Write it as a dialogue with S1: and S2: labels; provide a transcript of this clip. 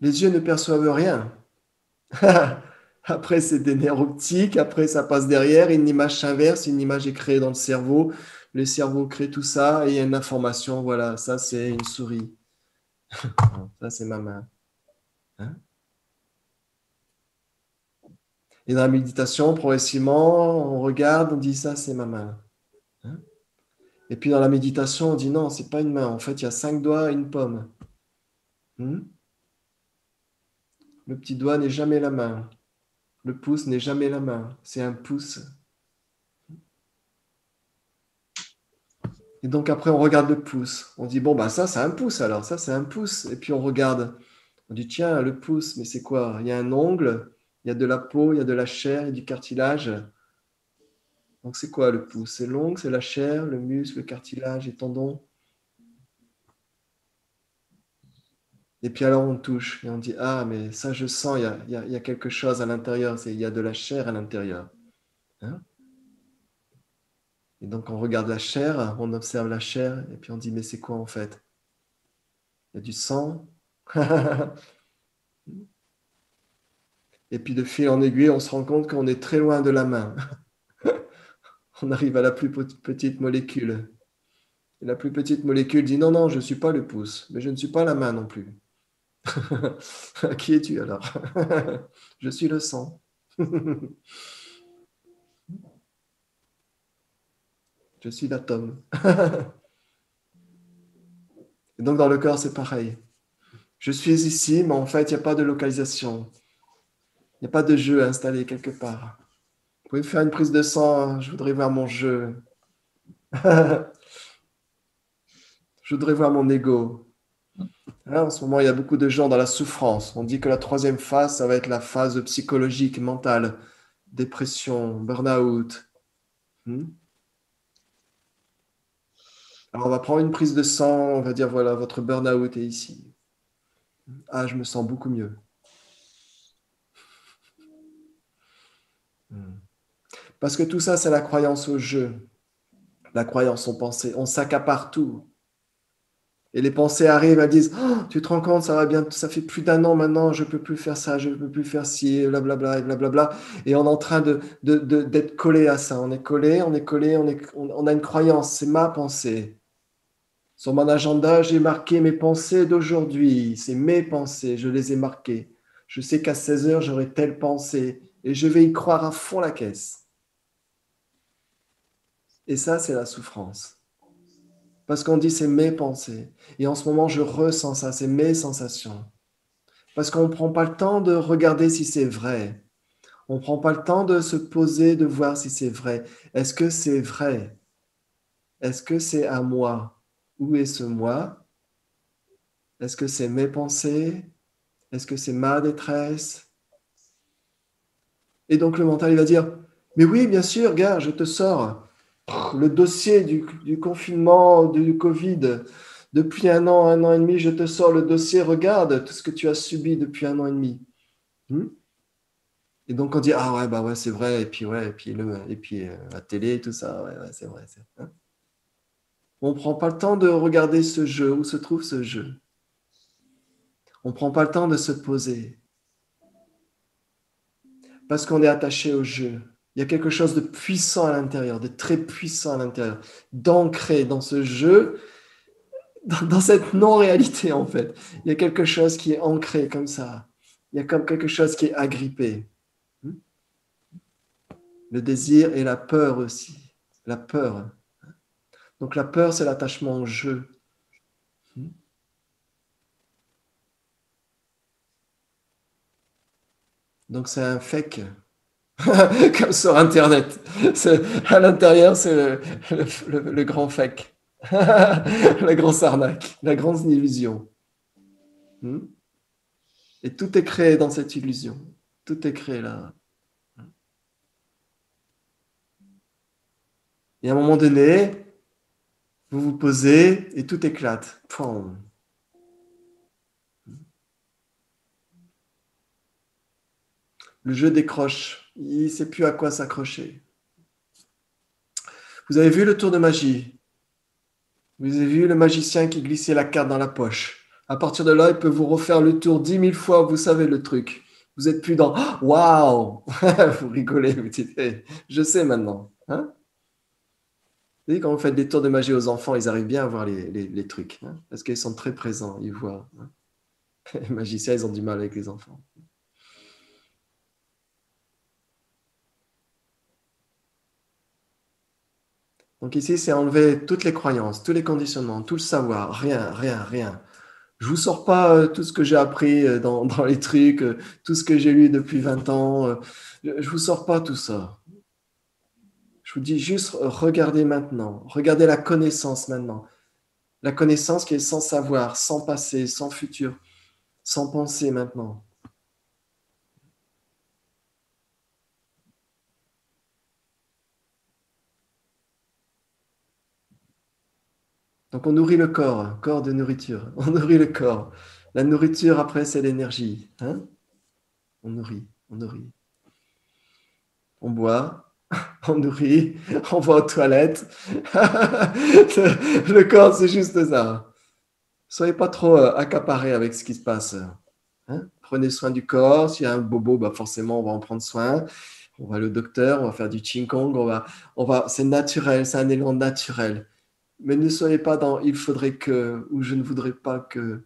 S1: Les yeux ne perçoivent rien. Après, c'est des nerfs optiques. Après, ça passe derrière. Une image s'inverse. Une image est créée dans le cerveau. Le cerveau crée tout ça et il y a une information. Voilà, ça, c'est une souris. Ça, c'est ma main. Hein. Et dans la méditation, progressivement, on regarde, on dit ça, c'est ma main. Hein. Et puis dans la méditation, on dit non, c'est pas une main. En fait, il y a 5 doigts et une paume. Le petit doigt n'est jamais la main. Le pouce n'est jamais la main. C'est un pouce. Et donc après, on regarde le pouce. On dit, bon, bah ça, c'est un pouce alors. Ça, c'est un pouce. Et puis on regarde. On dit, tiens, le pouce, mais c'est quoi? Il y a un ongle, il y a de la peau, il y a de la chair, il y a du cartilage. Donc c'est quoi le pouce? C'est l'ongle, c'est la chair, le muscle, le cartilage, les tendons. Et puis alors on touche et on dit, ah, mais ça je sens, il y a quelque chose à l'intérieur, il y a de la chair à l'intérieur. Hein. Et donc on regarde la chair, on observe la chair, et puis on dit, mais c'est quoi en fait? Il y a du sang. Et puis de fil en aiguille, on se rend compte qu'on est très loin de la main. On arrive à la plus petite molécule. Et la plus petite molécule dit, non, non, je ne suis pas le pouce, mais je ne suis pas la main non plus. Qui es-tu alors? Je suis le sang. Je suis l'atome. Et donc dans le corps, c'est pareil. Je suis ici, mais en fait, il n'y a pas de localisation. Il n'y a pas de jeu installé quelque part. Vous pouvez faire une prise de sang, je voudrais voir mon jeu. Je voudrais voir mon ego. Hein, en ce moment, il y a beaucoup de gens dans la souffrance. On dit que la troisième phase, ça va être la phase psychologique, mentale, dépression, burn-out. Hmm. Alors, on va prendre une prise de sang, on va dire, voilà, votre burn-out est ici. Ah, je me sens beaucoup mieux. Hmm. Parce que tout ça, c'est la croyance au jeu, la croyance en pensée. On s'accapare tout. Et les pensées arrivent, elles disent, oh, tu te rends compte, ça va bien, ça fait plus d'un an maintenant, je peux plus faire ça, je peux plus faire ci, blablabla, et blablabla. Et on est en train d'être collé à ça. On est collé, on est collé, on a une croyance, c'est ma pensée. Sur mon agenda, j'ai marqué mes pensées d'aujourd'hui. C'est mes pensées, je les ai marquées. Je sais qu'à 16 heures, j'aurai telle pensée et je vais y croire à fond la caisse. Et ça, c'est la souffrance. Parce qu'on dit c'est mes pensées. Et en ce moment, je ressens ça, c'est mes sensations. Parce qu'on ne prend pas le temps de regarder si c'est vrai. On ne prend pas le temps de se poser, de voir si c'est vrai. Est-ce que c'est vrai? Est-ce que c'est à moi? Où est ce moi? Est-ce que c'est mes pensées? Est-ce que c'est ma détresse? Et donc le mental, il va dire, mais oui, bien sûr, gars, je te sors le dossier du confinement, du Covid. Depuis un an et demi, je te sors le dossier, regarde tout ce que tu as subi depuis un an et demi. Hmm. Et donc on dit, ah ouais, bah ouais, c'est vrai, et puis, la télé, tout ça, ouais, ouais, c'est vrai. Hein. On ne prend pas le temps de regarder ce jeu, où se trouve ce jeu. On ne prend pas le temps de se poser, parce qu'on est attaché au jeu. Il y a quelque chose de puissant à l'intérieur, de très puissant à l'intérieur, d'ancré dans ce jeu, dans cette non-réalité en fait. Il y a quelque chose qui est ancré comme ça. Il y a comme quelque chose qui est agrippé. Le désir et la peur aussi. La peur. Donc la peur, c'est l'attachement au jeu. Donc c'est un fake, comme sur Internet. À l'intérieur, c'est le grand fake. La grosse arnaque, la grande illusion. Et tout est créé dans cette illusion. Tout est créé là. Et à un moment donné, vous vous posez et tout éclate. Poum. Le jeu décroche. Il ne sait plus à quoi s'accrocher. Vous avez vu le tour de magie? Vous avez vu le magicien qui glissait la carte dans la poche? À partir de là, il peut vous refaire le tour 10 000 fois, vous savez le truc. Vous êtes plus dans « Waouh !» Vous rigolez, vous dites hey, « Je sais maintenant. Hein » Vous savez, quand vous faites des tours de magie aux enfants, ils arrivent bien à voir les trucs. Hein, parce qu'ils sont très présents, ils voient. Hein. Les magiciens, ils ont du mal avec les enfants. Donc ici, c'est enlever toutes les croyances, tous les conditionnements, tout le savoir, rien, rien, rien. Je vous sors pas tout ce que j'ai appris dans les trucs, tout ce que j'ai lu depuis 20 ans. Je vous sors pas tout ça. Je vous dis juste, regardez maintenant, regardez la connaissance maintenant. La connaissance qui est sans savoir, sans passé, sans futur, sans pensée maintenant. Donc on nourrit le corps, corps de nourriture. On nourrit le corps. La nourriture, après, c'est l'énergie. Hein, on nourrit, on nourrit. On boit, on nourrit, on va aux toilettes. Le corps, c'est juste ça. Soyez pas trop accaparés avec ce qui se passe. Hein, prenez soin du corps. S'il y a un bobo, bah forcément, on va en prendre soin. On va au docteur, on va faire du Qigong. C'est naturel, c'est un élan naturel. Mais ne soyez pas dans il faudrait que ou je ne voudrais pas que.